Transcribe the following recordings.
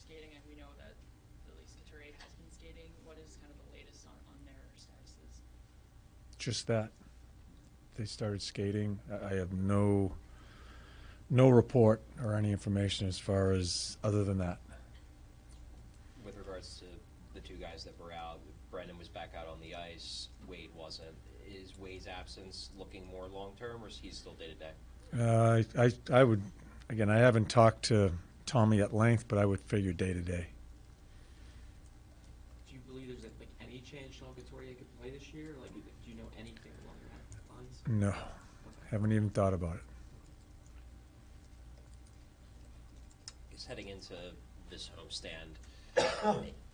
skating, and we know that Elise Couture has been skating. What is kind of the latest on their statuses? Just that. They started skating. I have no report or any information as far as other than that. With regards to the two guys that were out, Brendan was back out on the ice, Wade wasn't. Is Wade's absence looking more long-term, or is he still day-to-day? I would, again, I haven't talked to Tommy at length, but I would figure day-to-day. Do you believe there's like any chance Sean Couturier could play this year? Like, do you know anything along your lines? No, Okay. haven't even thought about it. Is heading into this homestand,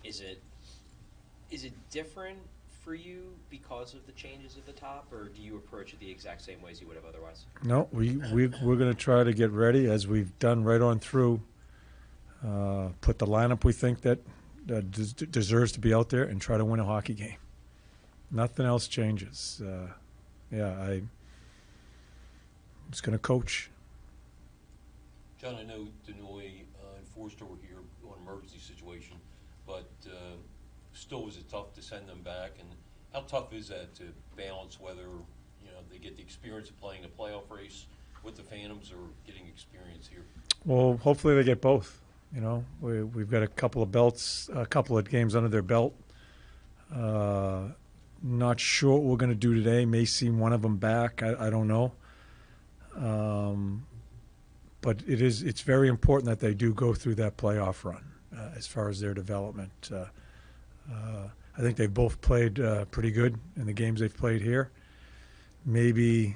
is it different for you because of the changes at the top, or do you approach it the exact same ways you would have otherwise? No, we're going to try to get ready as we've done right on through. Put the lineup we think that deserves to be out there and try to win a hockey game. Nothing else changes. I'm just going to coach. John, I know Denoy and Forster were here on an emergency situation, but still was it tough to send them back? And how tough is that to balance whether they get the experience of playing a playoff race with the Phantoms or getting experience here? Well, hopefully they get both. We've got a couple of belts, a couple of games under their belt. Not sure what we're going to do today. May see one of them back. I don't know. But it's very important that they do go through that playoff run as far as their development. I think they've both played pretty good in the games they've played here. Maybe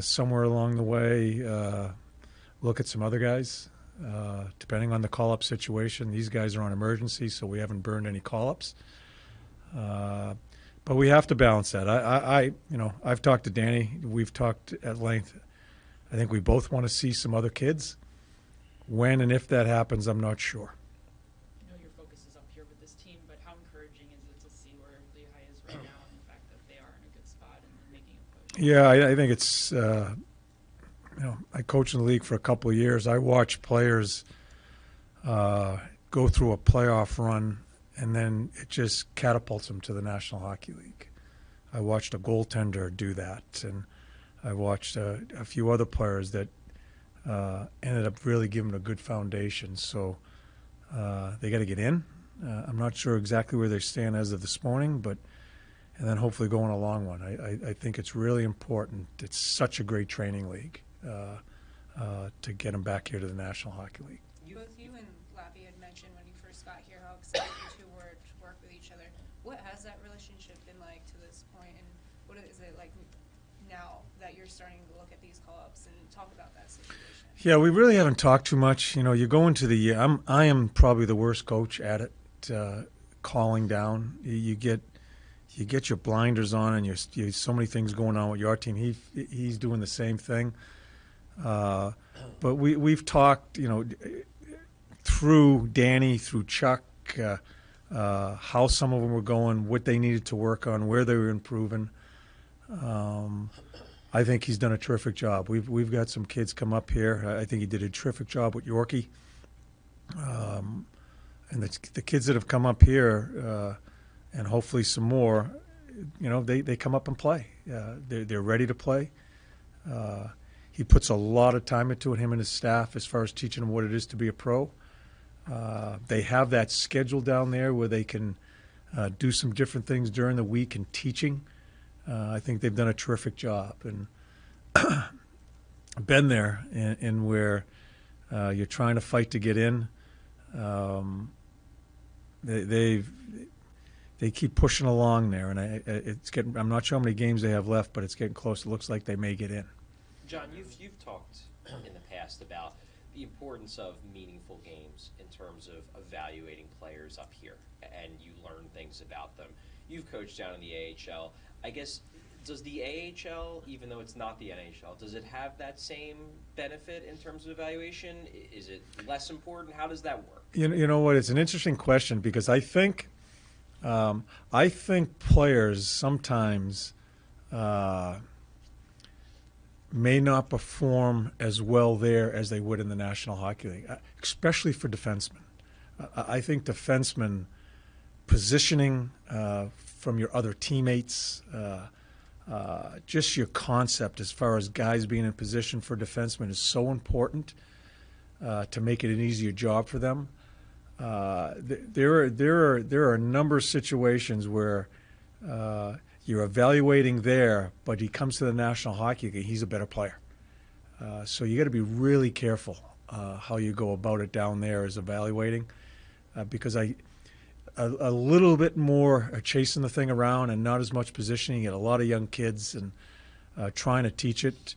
somewhere along the way, look at some other guys, depending on the call-up situation. These guys are on emergency, so we haven't burned any call-ups. But we have to balance that. I've talked to Danny. We've talked at length. I think we both want to see some other kids. When and if that happens, I'm not sure. I know your focus is up here with this team, but how encouraging is it to see where Lehigh is right now and the fact that they are in a good spot and making a push? Yeah, I think it's, I coached in the league for a couple of years. I watch players go through a playoff run, and then it just catapults them to the National Hockey League. I watched a goaltender do that, and I watched a few other players that ended up really giving a good foundation. So they got to get in. I'm not sure exactly where they stand as of this morning, and then hopefully go on a long one. I think it's really important. It's such a great training league to get them back here to the National Hockey League. Both you and Lappy had mentioned when you first got here how excited you two were to work with each other. What has that relationship been like to this point, and what is it like now that you're starting to look at these call-ups and talk about that situation? Yeah, we really haven't talked too much. You go into the year. I am probably the worst coach at it, calling down. You get your blinders on, and you so many things going on with your team. He's doing the same thing. But we've talked, through Danny, through Chuck, how some of them were going, what they needed to work on, where they were improving. I think he's done a terrific job. We've got some kids come up here. I think he did a terrific job with Yorkie. And the kids that have come up here, and hopefully some more, they come up and play. They're ready to play. He puts a lot of time into it, him and his staff, as far as teaching them what it is to be a pro. They have that schedule down there where they can do some different things during the week and teaching. I think they've done a terrific job. And been there in where you're trying to fight to get in. They keep pushing along there, and I'm not sure how many games they have left, but it's getting close. It looks like they may get in. John, you've talked in the past about the importance of meaningful games in terms of evaluating players up here, and you learn things about them. You've coached down in the AHL. I guess, does the AHL, even though it's not the NHL, does it have that same benefit in terms of evaluation? Is it less important? How does that work? You know what? It's an interesting question, because I think players sometimes may not perform as well there as they would in the National Hockey League, especially for defensemen. I think defensemen positioning from your other teammates, just your concept as far as guys being in position for defensemen is so important to make it an easier job for them. There are a number of situations where you're evaluating there, but he comes to the National Hockey League, he's a better player. So you got to be really careful how you go about it down there as evaluating, because a little bit more chasing the thing around and not as much positioning. You get a lot of young kids and trying to teach it,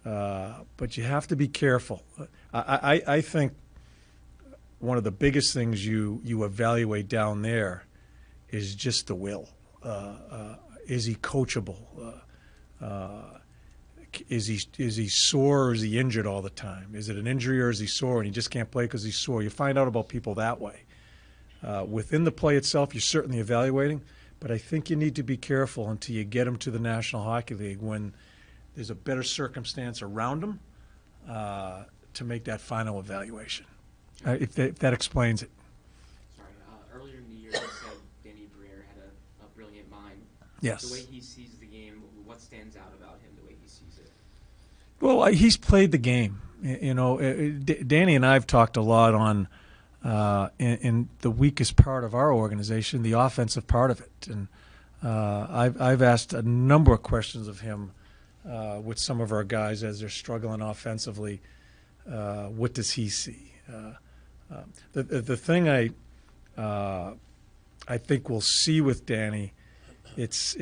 but you have to be careful. I think one of the biggest things you evaluate down there is just the will. Is he coachable? Is he sore or is he injured all the time? Is it an injury or is he sore and he just can't play because he's sore? You find out about people that way. Within the play itself, you're certainly evaluating, but I think you need to be careful until you get him to the National Hockey League when there's a better circumstance around him to make that final evaluation. If that explains it. Sorry, earlier in the year you said Danny Briere had a brilliant mind. Yes. The way he sees the game, what stands out about him, the way he sees it? Well, he's played the game. Danny and I have talked a lot on in the weakest part of our organization, the offensive part of it. And I've asked a number of questions of him with some of our guys as they're struggling offensively. What does he see? The thing I think we'll see with Danny, he's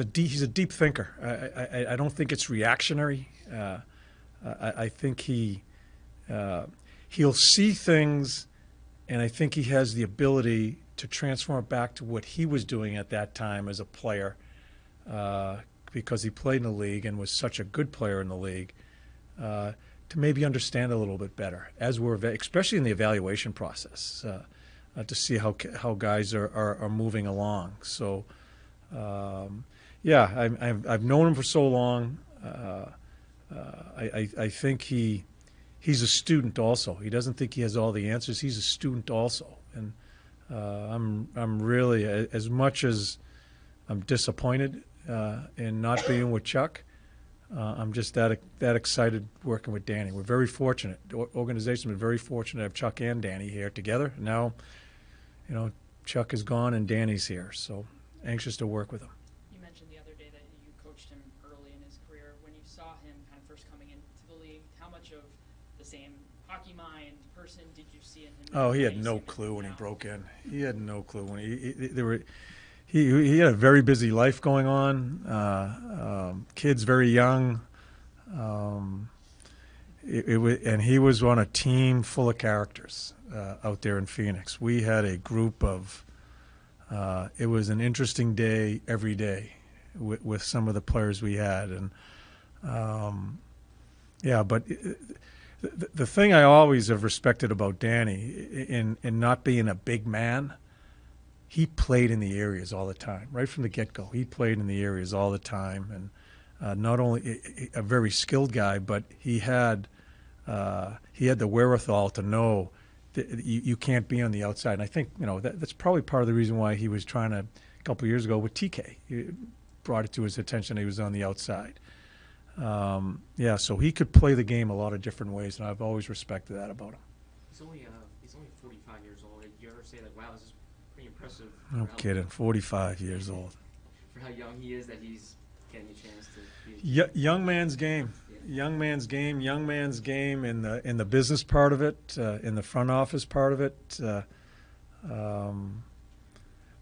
a deep thinker. I don't think it's reactionary. I think he'll see things, and I think he has the ability to transform it back to what he was doing at that time as a player, because he played in the league and was such a good player in the league, to maybe understand a little bit better as especially in the evaluation process, to see how guys are moving along. So, I've known him for so long. I think he's a student also. He doesn't think he has all the answers. He's a student also, and I'm really, as much as I'm disappointed in not being with Chuck, I'm just that excited working with Danny. We're very fortunate. The organization's been very fortunate to have Chuck and Danny here together. Now, Chuck is gone and Danny's here, so anxious to work with him. You mentioned the other day that you coached him early in his career. When you saw him kind of first coming into the league, how much of the same hockey mind person did you see in him? Oh, he had no clue when he broke in. He had no clue when he had a very busy life going on. Kids very young. And he was on a team full of characters out there in Phoenix. We had a group of. It was an interesting day every day with some of the players we had, and but. The thing I always have respected about Danny, in not being a big man, he played in the areas all the time, right from the get-go. He played in the areas all the time, and not only a very skilled guy, but he had the wherewithal to know that you can't be on the outside. And I think that's probably part of the reason why he was trying to, a couple of years ago with TK, he brought it to his attention he was on the outside. So he could play the game a lot of different ways, and I've always respected that about him. He's only 45 years old. Did you ever say like, wow, this is pretty impressive? No kidding, 45 years old. For how young he is, that he's getting a chance to be young man's game. Young man's game in the business part of it, in the front office part of it.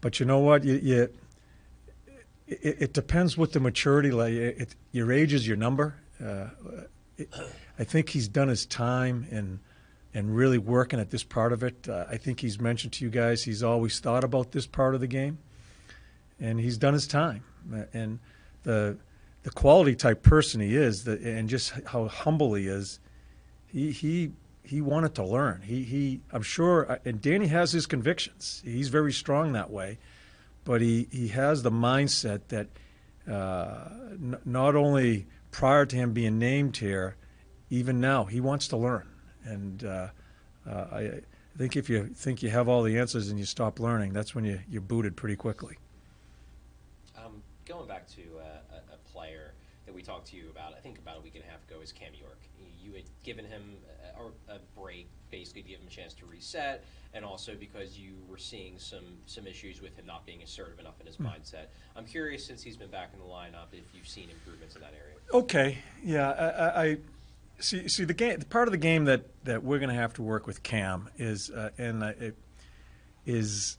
But you know what? It depends what the maturity level. Your age is your number. I think he's done his time and really working at this part of it. I think he's mentioned to you guys he's always thought about this part of the game, and he's done his time. And the quality type person he is, and just how humble he is, he wanted to learn. I'm sure, and Danny has his convictions. He's very strong that way. But he has the mindset that not only prior to him being named here, even now, he wants to learn. And I think if you think you have all the answers and you stop learning, that's when you're booted pretty quickly. Going back to a player that we talked to you about, I think about a week and a half ago, is Cam York. You had given him a break, basically to give him a chance to reset, and also because you were seeing some issues with him not being assertive enough in his mindset. I'm curious, since he's been back in the lineup, if you've seen improvements in that area. Okay, yeah, I see the game. Part of the game that we're going to have to work with Cam is is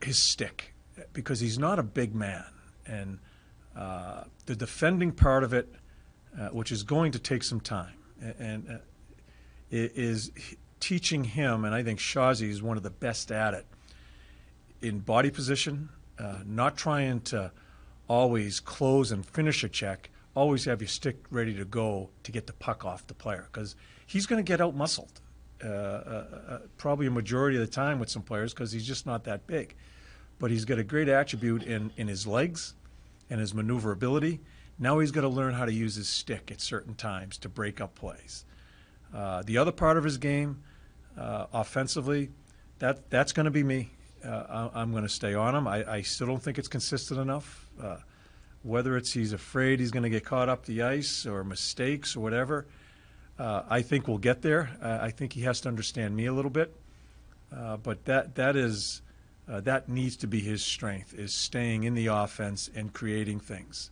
his stick, because he's not a big man, and the defending part of it, which is going to take some time, and is teaching him, and I think Shazi is one of the best at it, in body position, not trying to always close and finish a check, always have your stick ready to go to get the puck off the player, because he's going to get out-muscled probably a majority of the time with some players, because he's just not that big. But he's got a great attribute in his legs and his maneuverability. Now he's got to learn how to use his stick at certain times to break up plays. The other part of his game, offensively, that's going to be me. I'm going to stay on him. I still don't think it's consistent enough. Whether it's he's afraid he's going to get caught up the ice or mistakes or whatever, I think we'll get there. I think he has to understand me a little bit. But that needs to be his strength, is staying in the offense and creating things,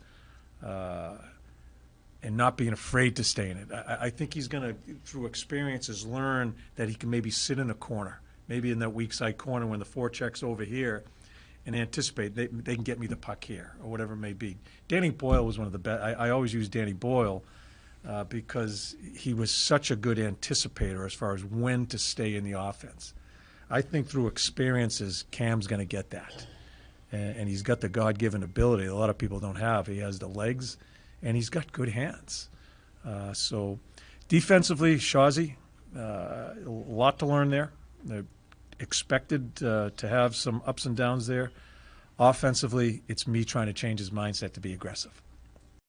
and not being afraid to stay in it. I think he's going to, through experiences, learn that he can maybe sit in a corner, maybe in that weak side corner when the forecheck's over here, and anticipate they can get me the puck here, or whatever it may be. Danny Boyle was one of the best. I always use Danny Boyle because he was such a good anticipator as far as when to stay in the offense. I think through experiences, Cam's going to get that. And he's got the God-given ability a lot of people don't have. He has the legs, and he's got good hands. So defensively, Shazi, a lot to learn there. They're expected to have some ups and downs there. Offensively, it's me trying to change his mindset to be aggressive.